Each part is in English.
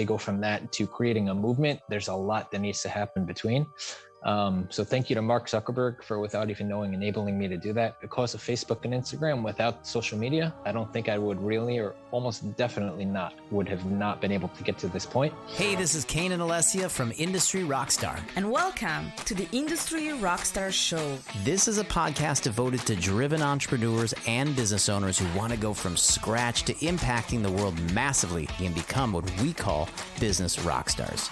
to go from that to creating a movement, there's a lot that needs to happen between. So thank you to Mark Zuckerberg for, without even knowing, enabling me to do that. Because of Facebook and Instagram, without social media, I don't think I would really, or almost definitely not, would have not been able to get to this point. Hey, this is Kane and Alessia from Industry Rockstar. And welcome to the Industry Rockstar Show. This is a podcast devoted to driven entrepreneurs and business owners who want to go from scratch to impacting the world massively and become what we call business rockstars.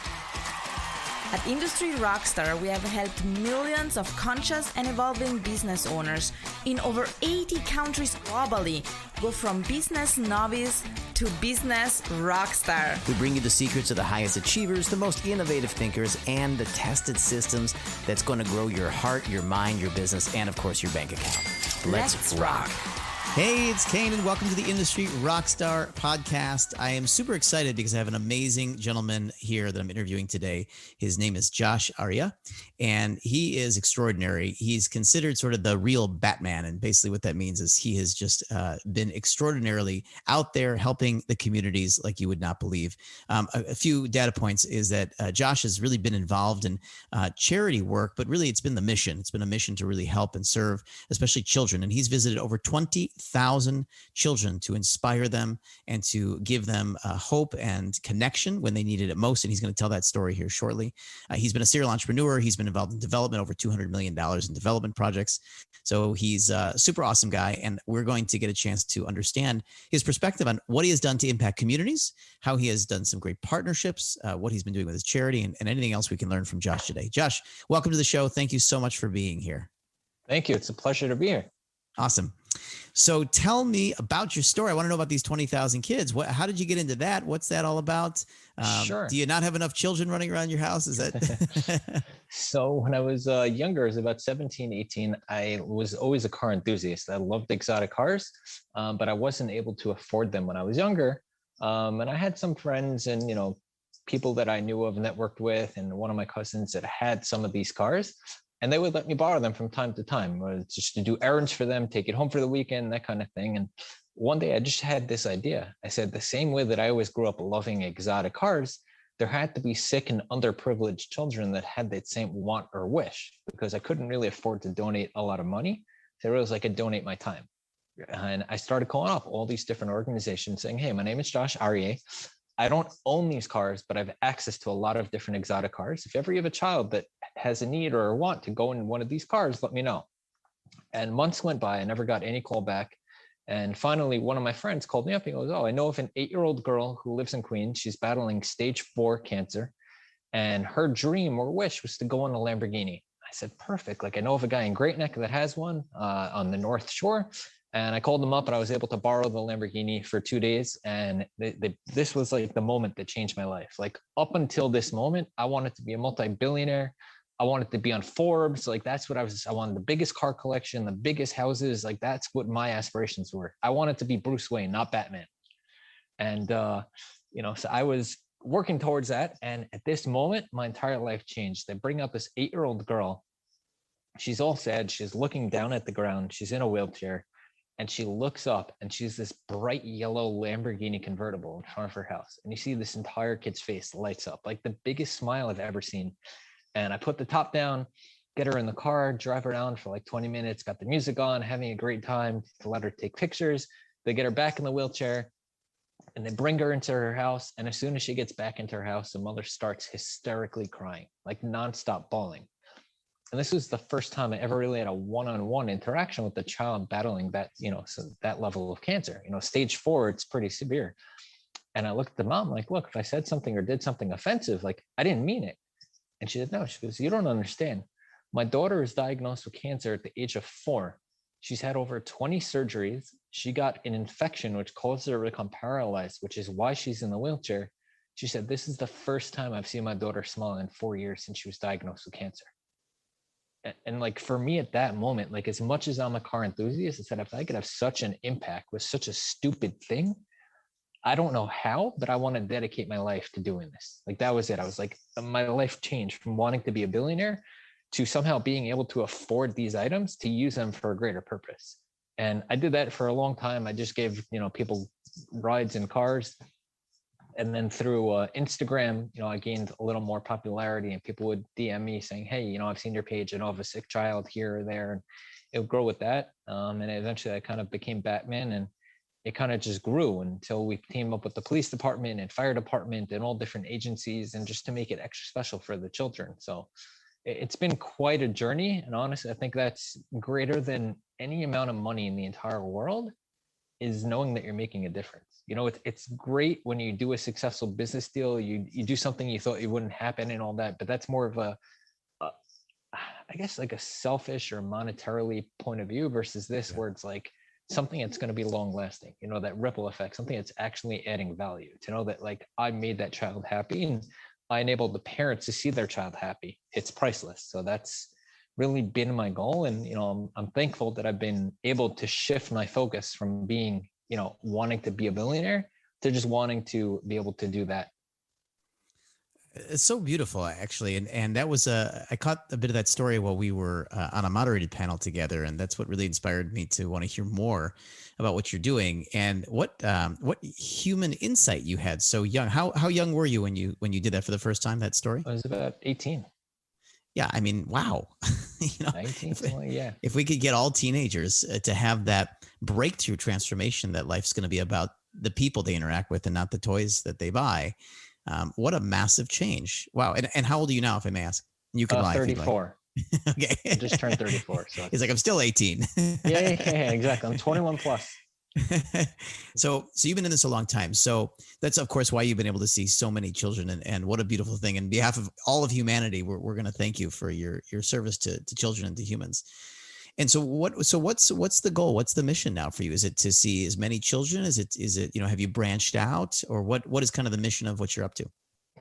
At Industry Rockstar, we have helped millions of conscious and evolving business owners in over 80 countries globally go from business novice to business rockstar. We bring you the secrets of the highest achievers, the most innovative thinkers, and the tested systems that's going to grow your heart, your mind, your business, and of course your bank account. Let's rock. Hey, it's Kane, and welcome to the Industry Rockstar podcast. I am super excited because I have an amazing gentleman here that I'm interviewing today. His name is Josh Ariea, and he is extraordinary. He's considered sort of the real Batman, and basically what that means is he has just been extraordinarily out there helping the communities like you would not believe. A few data points is that Josh has really been involved in charity work, but really it's been the mission. It's been a mission to really help and serve, especially children, and he's visited over 20,000 children to inspire them and to give them hope and connection when they needed it most. And he's going to tell that story here shortly. He's been a serial entrepreneur. He's been involved in development, over $200 million in development projects. So he's a super awesome guy. And we're going to get a chance to understand his perspective on what he has done to impact communities, how he has done some great partnerships, what he's been doing with his charity, and anything else we can learn from Josh today. Josh, welcome to the show. Thank you so much for being here. Thank you. It's a pleasure to be here. Awesome. So tell me about your story. I want to know about these 20,000 kids. How did you get into that? What's that all about? Sure. Do you not have enough children running around your house? Is that? So when I was younger, I was about 17, 18, I was always a car enthusiast. I loved exotic cars, but I wasn't able to afford them when I was younger. And I had some friends and, people that I knew of, networked with, and one of my cousins that had some of these cars. And they would let me borrow them from time to time, just to do errands for them, take it home for the weekend, that kind of thing. And one day I just had this idea. I said, the same way that I always grew up loving exotic cars, there had to be sick and underprivileged children that had that same want or wish, because I couldn't really afford to donate a lot of money. So I realized I could donate my time. And I started calling up all these different organizations saying, hey, my name is Josh Ariea. I don't own these cars, but I have access to a lot of different exotic cars. If ever you have a child that has a need or a want to go in one of these cars, let me know. And months went by, I never got any call back. And finally, one of my friends called me up. He goes, I know of an 8-year-old girl who lives in Queens. She's battling stage 4 cancer. And her dream or wish was to go on a Lamborghini. I said, perfect. I know of a guy in Great Neck that has one on the North Shore. And I called them up and I was able to borrow the Lamborghini for 2 days. And this was the moment that changed my life. Up until this moment, I wanted to be a multi-billionaire. I wanted to be on Forbes. That's what I wanted, the biggest car collection, the biggest houses. That's what my aspirations were. I wanted to be Bruce Wayne, not Batman. And, so I was working towards that. And at this moment, my entire life changed. They bring up this 8-year-old girl. She's all sad. She's looking down at the ground. She's in a wheelchair. And she looks up and she's this bright yellow Lamborghini convertible in front of her house. And you see this entire kid's face lights up, the biggest smile I've ever seen. And I put the top down, get her in the car, drive her around for 20 minutes, got the music on, having a great time, to let her take pictures. They get her back in the wheelchair and they bring her into her house. And as soon as she gets back into her house, the mother starts hysterically crying, nonstop bawling. And this was the first time I ever really had a one-on-one interaction with the child battling that, that level of cancer. Stage 4, it's pretty severe. And I looked at the mom look, if I said something or did something offensive, I didn't mean it. And she said, no, she goes, you don't understand. My daughter is diagnosed with cancer at the age of 4. She's had over 20 surgeries. She got an infection, which caused her to become paralyzed, which is why she's in the wheelchair. She said, this is the first time I've seen my daughter smile in 4 years since she was diagnosed with cancer. And for me at that moment, as much as I'm a car enthusiast, I said, if I could have such an impact with such a stupid thing, I don't know how, but I want to dedicate my life to doing this. That was it. I was my life changed from wanting to be a billionaire to somehow being able to afford these items to use them for a greater purpose. And I did that for a long time. I just gave, people rides in cars. And then through Instagram, I gained a little more popularity, and people would DM me saying, hey, I've seen your page and I have a sick child here or there. And it would grow with that. And eventually I kind of became Batman, and it kind of just grew until we teamed up with the police department and fire department and all different agencies, and just to make it extra special for the children. So it's been quite a journey. And honestly, I think that's greater than any amount of money in the entire world, is knowing that you're making a difference. It's great when you do a successful business deal, you do something you thought it wouldn't happen and all that, but that's more of I guess like a selfish or monetarily point of view, versus this, where it's like something that's going to be long lasting, that ripple effect, something that's actually adding value, to know that like I made that child happy and I enabled the parents to see their child happy. It's priceless. So that's really been my goal. And, I'm thankful that I've been able to shift my focus from being, wanting to be a billionaire to just wanting to be able to do that. It's so beautiful, actually. And that was I caught a bit of that story while we were on a moderated panel together. And that's what really inspired me to want to hear more about what you're doing and what human insight you had so young. How young were you when you did that for the first time, that story? I was about 18. Yeah. I mean, wow. 19, yeah. If we could get all teenagers to have that breakthrough transformation, that life's going to be about the people they interact with and not the toys that they buy. What a massive change. Wow. And how old are you now, if I may ask? You can lie. 34. Okay. I just turned 34. So he's like, I'm still 18. yeah, exactly. I'm 21 plus. So you've been in this a long time. So that's, of course, why you've been able to see so many children, and what a beautiful thing. And on behalf of all of humanity, we're going to thank you for your service to children and to humans. And so what's the goal? What's the mission now for you? Is it to see as many children? Is it, have you branched out, or what is kind of the mission of what you're up to?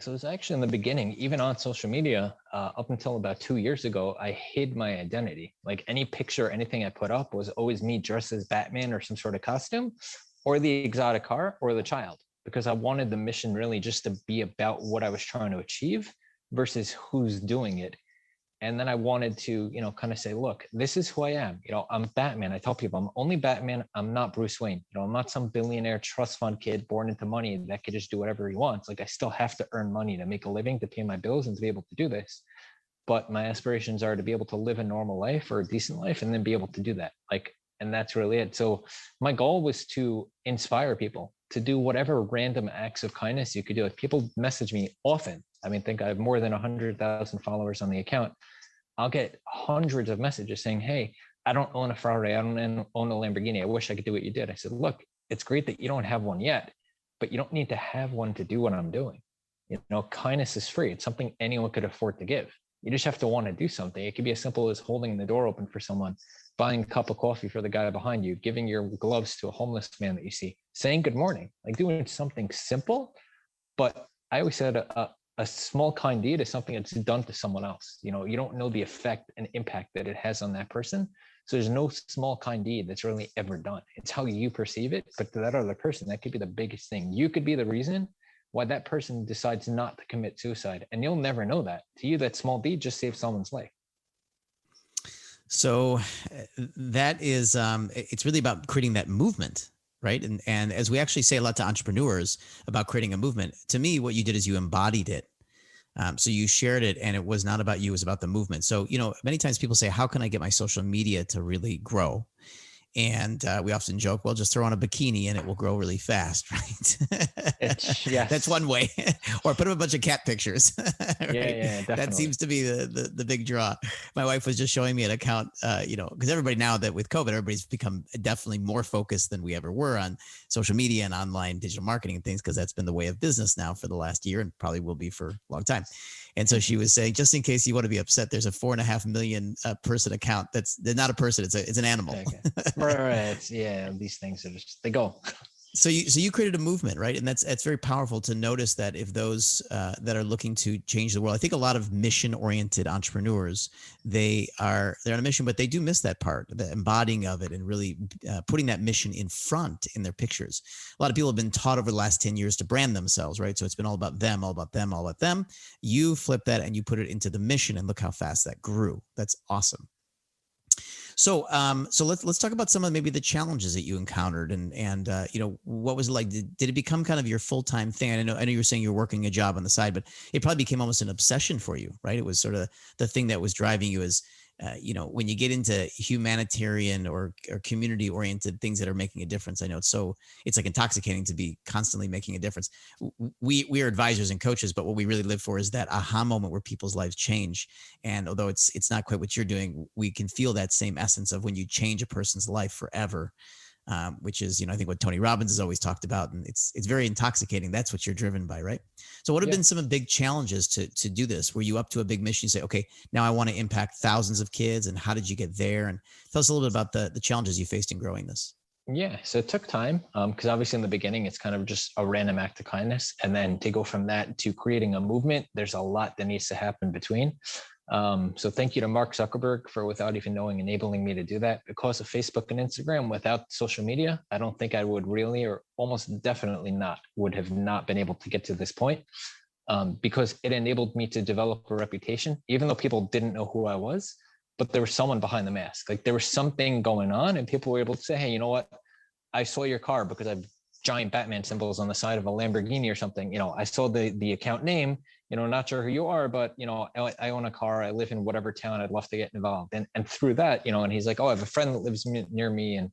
So it's actually in the beginning, even on social media, up until about 2 years ago, I hid my identity. Like any picture, anything I put up was always me dressed as Batman or some sort of costume, or the exotic car, or the child, because I wanted the mission really just to be about what I was trying to achieve versus who's doing it. And then I wanted to, kind of say, look, this is who I am. I'm Batman. I tell people I'm only Batman. I'm not Bruce Wayne. I'm not some billionaire trust fund kid born into money that could just do whatever he wants. Like I still have to earn money to make a living, to pay my bills, and to be able to do this. But my aspirations are to be able to live a normal life or a decent life, and then be able to do that. And that's really it. So my goal was to inspire people to do whatever random acts of kindness you could do. Like people message me often. I think I have more than 100,000 followers on the account. I'll get hundreds of messages saying, hey, I don't own a Ferrari. I don't own a Lamborghini. I wish I could do what you did. I said, look, it's great that you don't have one yet, but you don't need to have one to do what I'm doing. Kindness is free. It's something anyone could afford to give. You just have to want to do something. It could be as simple as holding the door open for someone, buying a cup of coffee for the guy behind you, giving your gloves to a homeless man that you see, saying good morning, like doing something simple. But I always said a small kind deed is something that's done to someone else. You don't know the effect and impact that it has on that person. So there's no small kind deed that's really ever done. It's how you perceive it. But to that other person, that could be the biggest thing. You could be the reason why that person decides not to commit suicide. And you'll never know that. To you, that small deed just saved someone's life. So that is, it's really about creating that movement, right? And as we actually say a lot to entrepreneurs about creating a movement, to me, what you did is you embodied it. So you shared it, and it was not about you, it was about the movement. So, many times people say, how can I get my social media to really grow? And we often joke, well, just throw on a bikini and it will grow really fast, right? Yes. That's one way. Or put up a bunch of cat pictures. Right? Yeah, definitely. That seems to be the big draw. My wife was just showing me an account, because everybody now that with COVID, everybody's become definitely more focused than we ever were on social media and online digital marketing and things, because that's been the way of business now for the last year and probably will be for a long time. And so she was saying, just in case you want to be upset, there's a 4.5 million person account. They're not a person. It's an animal. Okay. Right. Yeah. These things are just, they go. So you created a movement, right? And that's very powerful to notice that if those that are looking to change the world, I think a lot of mission-oriented entrepreneurs, they're on a mission, but they do miss that part, the embodying of it, and really putting that mission in front in their pictures. A lot of people have been taught over the last 10 years to brand themselves, right? So it's been all about them, all about them, all about them. You flip that and you put it into the mission, and look how fast that grew. That's awesome. So let's talk about some of maybe the challenges that you encountered, and what was it like? Did it become kind of your full-time thing? I know you were saying you're working a job on the side, but it probably became almost an obsession for you, right? It was sort of the thing that was driving you as when you get into humanitarian or community oriented things that are making a difference. I know it's like intoxicating to be constantly making a difference. We are advisors and coaches, but what we really live for is that aha moment where people's lives change. And although it's not quite what you're doing, we can feel that same essence of when you change a person's life forever. Which is, I think what Tony Robbins has always talked about, and it's very intoxicating. That's what you're driven by, right? So what have been some of the big challenges to do this? Were you up to a big mission? You say, okay, now I want to impact thousands of kids, and how did you get there? And tell us a little bit about the challenges you faced in growing this. Yeah, so it took time because obviously in the beginning, it's kind of just a random act of kindness. And then to go from that to creating a movement, there's a lot that needs to happen between. So thank you to Mark Zuckerberg for, without even knowing, enabling me to do that. Because of Facebook and Instagram, without social media, I don't think I would really, or almost definitely would have not been able to get to this point, because it enabled me to develop a reputation, even though people didn't know who I was, but there was someone behind the mask. Like there was something going on, and people were able to say, hey, you know what? I saw your car because I have giant Batman symbols on the side of a Lamborghini or something. I saw the account name, not sure who you are, but, I own a car. I live in whatever town. I'd love to get involved. And through that, and he's like, oh, I have a friend that lives near me. And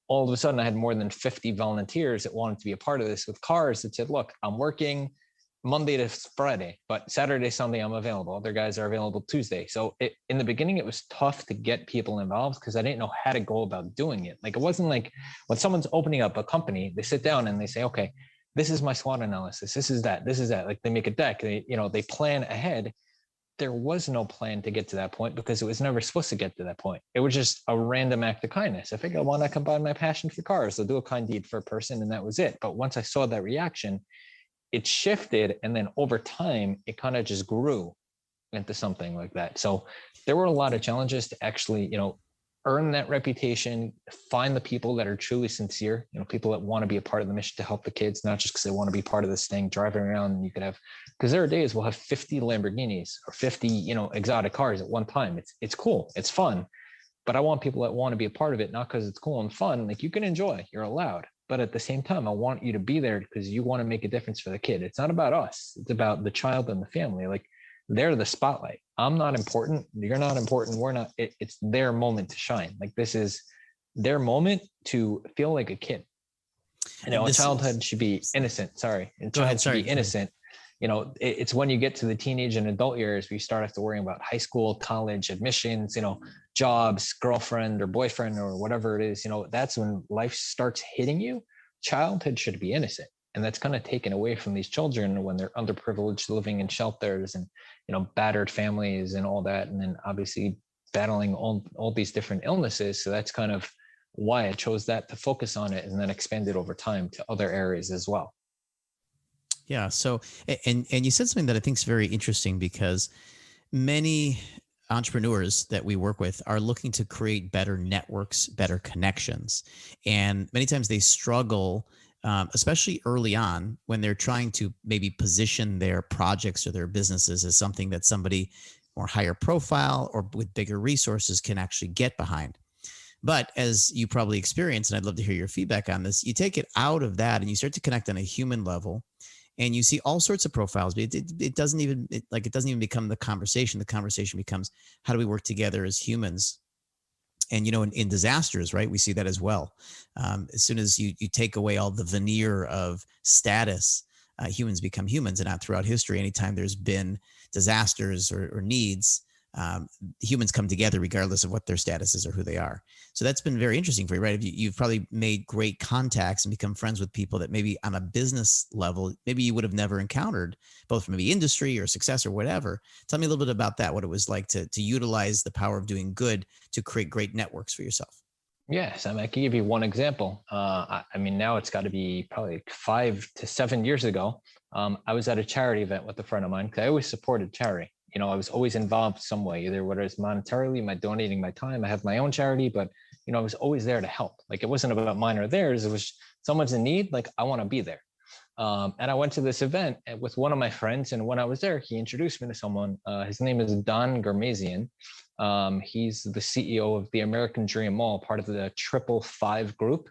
all of a sudden I had more than 50 volunteers that wanted to be a part of this with cars that said, look, I'm working Monday to Friday, but Saturday, Sunday, I'm available. Other guys are available Tuesday. So in the beginning, it was tough to get people involved because I didn't know how to go about doing it. Like, it wasn't like when someone's opening up a company, they sit down and they say, okay, this is my SWOT analysis. This is that. Like they make a deck, they plan ahead. There was no plan to get to that point because it was never supposed to get to that point. It was just a random act of kindness. I figured, why not combine my passion for cars? I'll do a kind deed for a person, and that was it. But once I saw that reaction, it shifted, and then over time it kind of just grew into something like that. So there were a lot of challenges to actually earn that reputation, find the people that are truly sincere, people that want to be a part of the mission to help the kids, not just because they want to be part of this thing, driving around. And you could have, because there are days we'll have 50 Lamborghinis or 50 exotic cars at one time. It's cool, it's fun, but I want people that want to be a part of it, not because it's cool and fun. Like, you can enjoy, you're allowed. But at the same time, I want you to be there because you want to make a difference for the kid. It's not about us. It's about the child and the family. Like, they're the spotlight. I'm not important. You're not important. We're not. It's their moment to shine. Like, this is their moment to feel like a kid. A childhood should be innocent. Sorry. Should be innocent. It's when you get to the teenage and adult years where you start have to worry about high school, college, admissions, jobs, girlfriend or boyfriend or whatever it is. That's when life starts hitting you. Childhood should be innocent. And that's kind of taken away from these children when they're underprivileged, living in shelters and, battered families and all that. And then obviously battling all these different illnesses. So that's kind of why I chose that to focus on it, and then expand it over time to other areas as well. Yeah. So, and you said something that I think is very interesting, because many entrepreneurs that we work with are looking to create better networks, better connections. And many times they struggle, especially early on, when they're trying to maybe position their projects or their businesses as something that somebody more higher profile or with bigger resources can actually get behind. But as you probably experienced, and I'd love to hear your feedback on this, you take it out of that and you start to connect on a human level. And you see all sorts of profiles, but it doesn't even become the conversation. The conversation becomes, how do we work together as humans? And, in disasters, right, we see that as well. As soon as you take away all the veneer of status, humans become humans. And out throughout history, anytime there's been disasters or needs, humans come together regardless of what their status is or who they are. So that's been very interesting for you, right? You've probably made great contacts and become friends with people that maybe on a business level, maybe you would have never encountered, both from maybe industry or success or whatever. Tell me a little bit about that, what it was like to utilize the power of doing good to create great networks for yourself. Yes, I can give you one example. Now it's got to be probably like 5 to 7 years ago. I was at a charity event with a friend of mine, because I always supported charity. I was always involved some way, either whether it's monetarily, my donating my time. I have my own charity, but I was always there to help. Like, it wasn't about mine or theirs. It was someone's in need. Like, I want to be there. And I went to this event with one of my friends, and when I was there, he introduced me to someone. His name is Don Garmazian. He's the CEO of the American Dream Mall, part of the 555 group.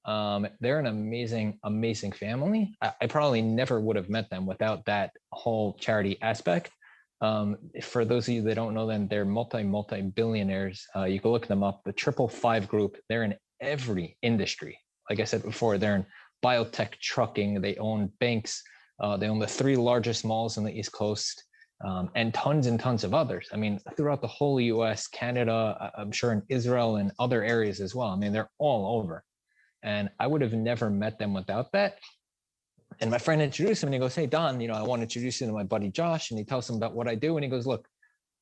They're an amazing, amazing family. I probably never would have met them without that whole charity aspect. For those of you that don't know them, they're multi-billionaires. You can look them up. The 555 group, they're in every industry. Like I said before, they're in biotech, trucking, they own banks, they own the 3 largest malls on the East Coast, and tons of others. I mean, throughout the whole US, Canada, I'm sure in Israel and other areas as well. I mean, they're all over. And I would have never met them without that. And my friend introduced him and he goes, hey, Don, I want to introduce you to my buddy Josh. And he tells him about what I do. And he goes, look,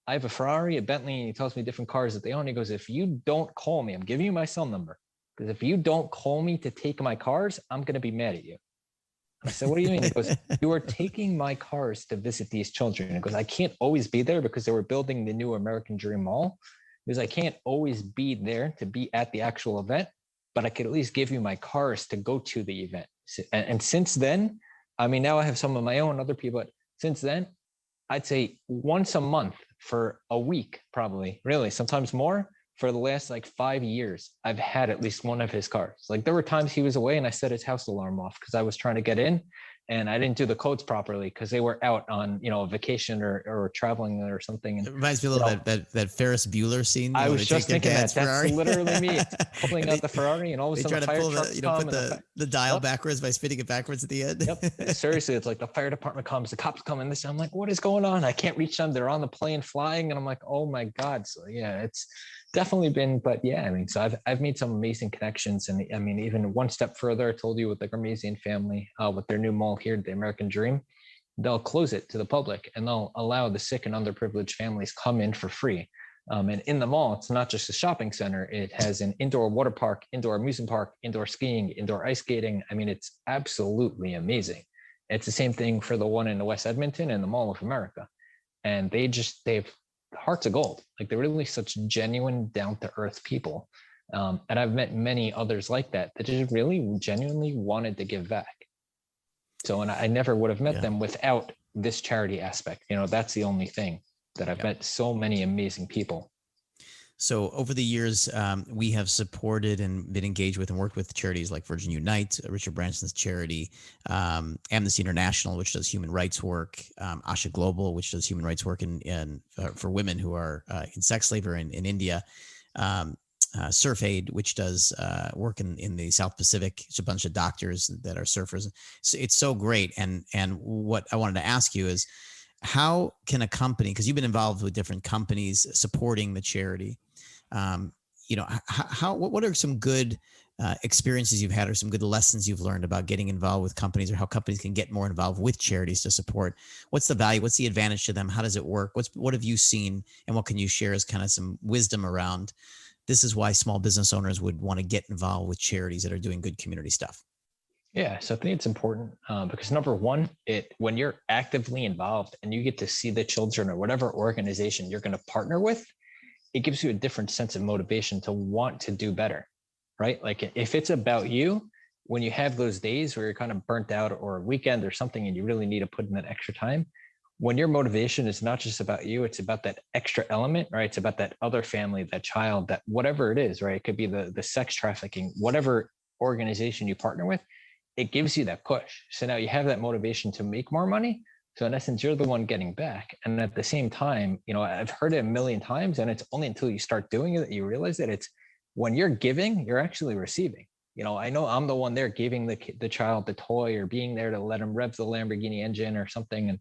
I have a Ferrari, a Bentley, and he tells me different cars that they own. He goes, if you don't call me, I'm giving you my cell number, because if you don't call me to take my cars, I'm going to be mad at you. And I said, what do you mean? He goes, you are taking my cars to visit these children. And he goes, I can't always be there because they were building the new American Dream Mall. Because I can't always be there to be at the actual event, but I could at least give you my cars to go to the event. And since then, I mean, now I have some of my own, other people, but since then, I'd say once a month for a week, probably, really, sometimes more, for the last like 5 years, I've had at least one of his cars. Like there were times he was away and I set his house alarm off because I was trying to get in and I didn't do the codes properly because they were out on, a vacation or traveling or something. And, it reminds me a little that Ferris Bueller scene. I was just thinking that's Ferrari. literally me pulling out the Ferrari and all of a sudden the fire trucks come. Put the dial backwards by spinning it backwards at the end. Yep. Seriously, it's like the fire department comes, the cops come in this. I'm like, what is going on? I can't reach them. They're on the plane flying. And I'm like, oh my God. So yeah, it's definitely been, but yeah, I mean, so I've made some amazing connections. And I mean, even one step further, I told you with the Gramesian family, with their new mall here, the American Dream, they'll close it to the public and they'll allow the sick and underprivileged families come in for free. And in the mall, it's not just a shopping center. It has an indoor water park, indoor amusement park, indoor skiing, indoor ice skating. I mean, it's absolutely amazing. It's the same thing for the one in the West Edmonton and the Mall of America. And they've hearts of gold. Like they're really such genuine, down to earth people. And I've met many others like that just really genuinely wanted to give back. So, and I never would have met them without this charity aspect. That's the only thing that I've met so many amazing people. So over the years, we have supported and been engaged with and worked with charities like Virgin Unite, Richard Branson's charity, Amnesty International, which does human rights work, Asha Global, which does human rights work for women who are in sex slavery in India, Surf Aid, which does work in the South Pacific. It's a bunch of doctors that are surfers. So it's so great. And what I wanted to ask you is, how can a company, because you've been involved with different companies supporting the charity, what are some good experiences you've had or some good lessons you've learned about getting involved with companies, or how companies can get more involved with charities to support? What's the value? What's the advantage to them? How does it work? What have you seen, and what can you share as kind of some wisdom around this is why small business owners would want to get involved with charities that are doing good community stuff? Yeah, so I think it's important because number one, when you're actively involved and you get to see the children or whatever organization you're going to partner with, it gives you a different sense of motivation to want to do better, right? Like if it's about you, when you have those days where you're kind of burnt out or a weekend or something and you really need to put in that extra time, when your motivation is not just about you, it's about that extra element, right? It's about that other family, that child, that whatever it is, right? It could be the sex trafficking, whatever organization you partner with, it gives you that push. So now you have that motivation to make more money. So in essence, you're the one getting back. And at the same time, I've heard it a million times, and it's only until you start doing it that you realize that it's when you're giving, you're actually receiving. I know I'm the one there giving the child the toy or being there to let him rev the Lamborghini engine or something.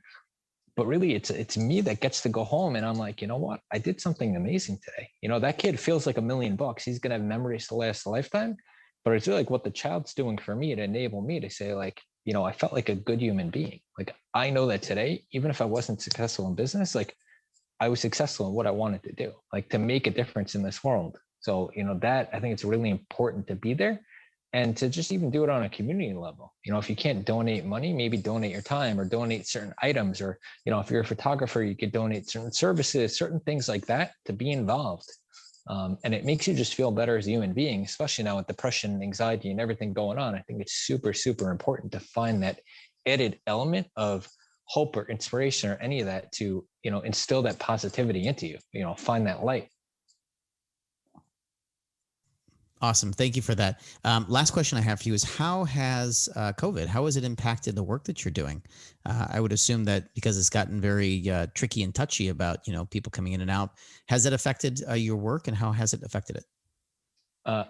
But really it's me that gets to go home and I'm like, you know what? I did something amazing today. That kid feels like $1 million. He's going to have memories to last a lifetime. But it's really like what the child's doing for me to enable me to say, like, I felt like a good human being. Like, I know that today, even if I wasn't successful in business, like I was successful in what I wanted to do, like to make a difference in this world. So, that I think it's really important to be there and to just even do it on a community level. If you can't donate money, maybe donate your time or donate certain items, or, if you're a photographer, you could donate certain services, certain things like that to be involved. And it makes you just feel better as a human being, especially now with depression, anxiety, and everything going on. I think it's super, super important to find that added element of hope or inspiration or any of that to, instill that positivity into you, find that light. Awesome. Thank you for that. Last question I have for you is, how has COVID, how has it impacted the work that you're doing? I would assume that because it's gotten very tricky and touchy about, people coming in and out, has it affected your work, and how has it affected it?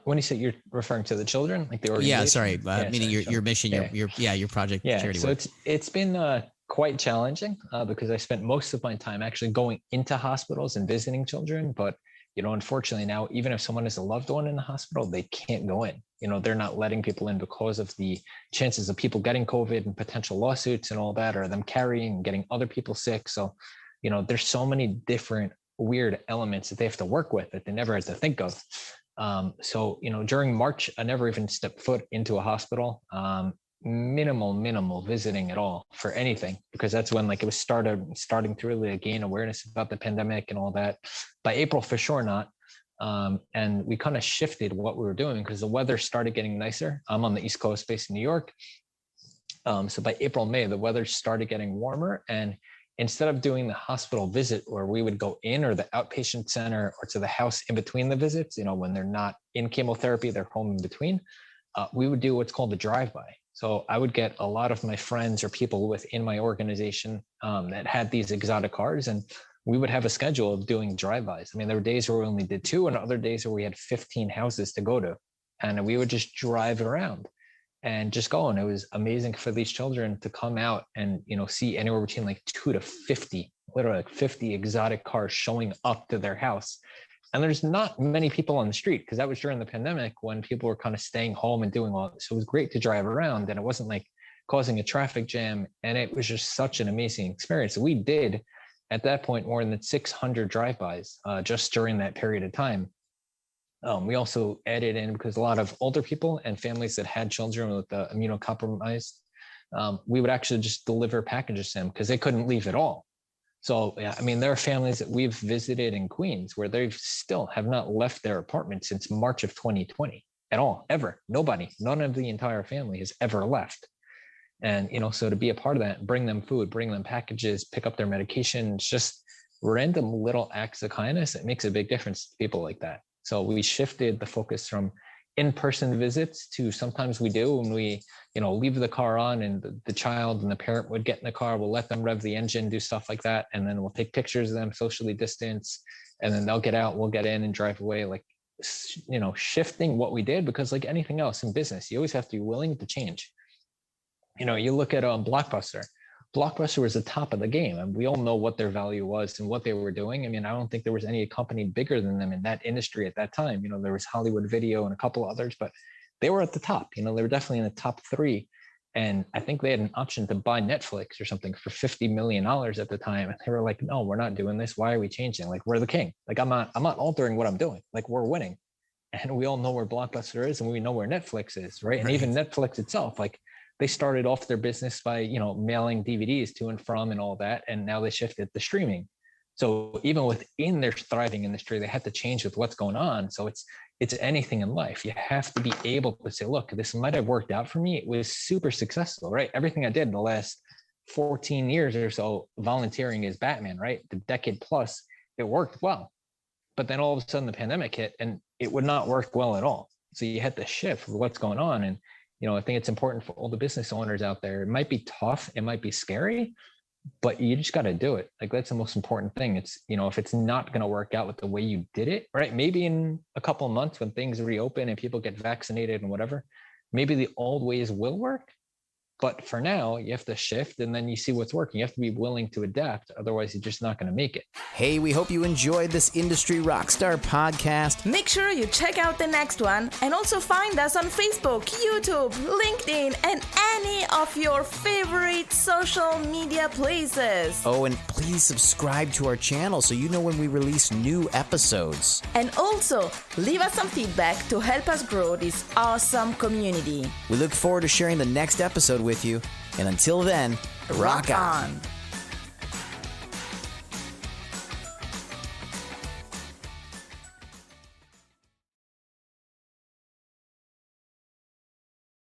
When you say, you're referring to the children, like the organization? Yeah, sorry. Meaning your mission, your project, charity work. So it's been quite challenging because I spent most of my time actually going into hospitals and visiting children. But, unfortunately now, even if someone is a loved one in the hospital, they can't go in. They're not letting people in because of the chances of people getting COVID and potential lawsuits and all that, or them carrying and getting other people sick. So, there's so many different weird elements that they have to work with that they never had to think of. So, during March, I never even stepped foot into a hospital, minimal visiting at all for anything, because that's when it was starting to really gain awareness about the pandemic and all that. By April, for sure not. And we kind of shifted what we were doing because the weather started getting nicer. I'm on the East Coast based in New York. So by April, May, the weather started getting warmer, and instead of doing the hospital visit where we would go in, or the outpatient center, or to the house in between the visits, when they're not in chemotherapy, they're home in between, we would do what's called a drive-by. So I would get a lot of my friends or people within my organization that had these exotic cars, and we would have a schedule of doing drive-bys. I mean, there were days where we only did 2, and other days where we had 15 houses to go to, and we would just drive around and just go. And it was amazing for these children to come out and, see anywhere between 2 to 50, literally 50 exotic cars showing up to their house. And there's not many people on the street, because that was during the pandemic when people were kind of staying home and doing all this. So it was great to drive around, and it wasn't causing a traffic jam. And it was just such an amazing experience. We did at that point more than 600 drive-bys just during that period of time. We also added in, because a lot of older people and families that had children with immunocompromised, we would actually just deliver packages to them because they couldn't leave at all. So, yeah, I mean, there are families that we've visited in Queens where they still have not left their apartment since March of 2020 at all, ever. None of the entire family has ever left. And, so to be a part of that, bring them food, bring them packages, pick up their medications, just random little acts of kindness, it makes a big difference to people like that. So we shifted the focus from in-person visits to sometimes we do when we, leave the car on, and the child and the parent would get in the car, we'll let them rev the engine, do stuff like that. And then we'll take pictures of them, socially distance, and then they'll get out, we'll get in and drive away. Shifting what we did, because like anything else in business, you always have to be willing to change. You look at Blockbuster. Blockbuster was the top of the game, and we all know what their value was and what they were doing. I mean, I don't think there was any company bigger than them in that industry at that time. There was Hollywood Video and a couple others, but they were at the top. They were definitely in the top 3. And I think they had an option to buy Netflix or something for $50 million at the time. And they were like, no, we're not doing this. Why are we changing? We're the king. I'm not altering what I'm doing. We're winning. And we all know where Blockbuster is, and we know where Netflix is, right? And even Netflix itself, they started off their business by, mailing DVDs to and from and all that. And now they shifted to streaming. So even within their thriving industry, they had to change with what's going on. So it's anything in life. You have to be able to say, look, this might have worked out for me. It was super successful, right? Everything I did in the last 14 years or so, volunteering as Batman, right? The decade plus, it worked well. But then all of a sudden the pandemic hit and it would not work well at all. So you had to shift with what's going on. And I think it's important for all the business owners out there. It might be tough, it might be scary, but you just got to do it. That's the most important thing. It's, if it's not going to work out with the way you did it, right? Maybe in a couple of months when things reopen and people get vaccinated and whatever, maybe the old ways will work. But for now, you have to shift, and then you see what's working. You have to be willing to adapt. Otherwise, you're just not going to make it. Hey, we hope you enjoyed this Industry Rockstar podcast. Make sure you check out the next one, and also find us on Facebook, YouTube, LinkedIn, and any of your favorite social media places. Oh, and please subscribe to our channel so you know when we release new episodes. And also, leave us some feedback to help us grow this awesome community. We look forward to sharing the next episode with you. And until then, rock on.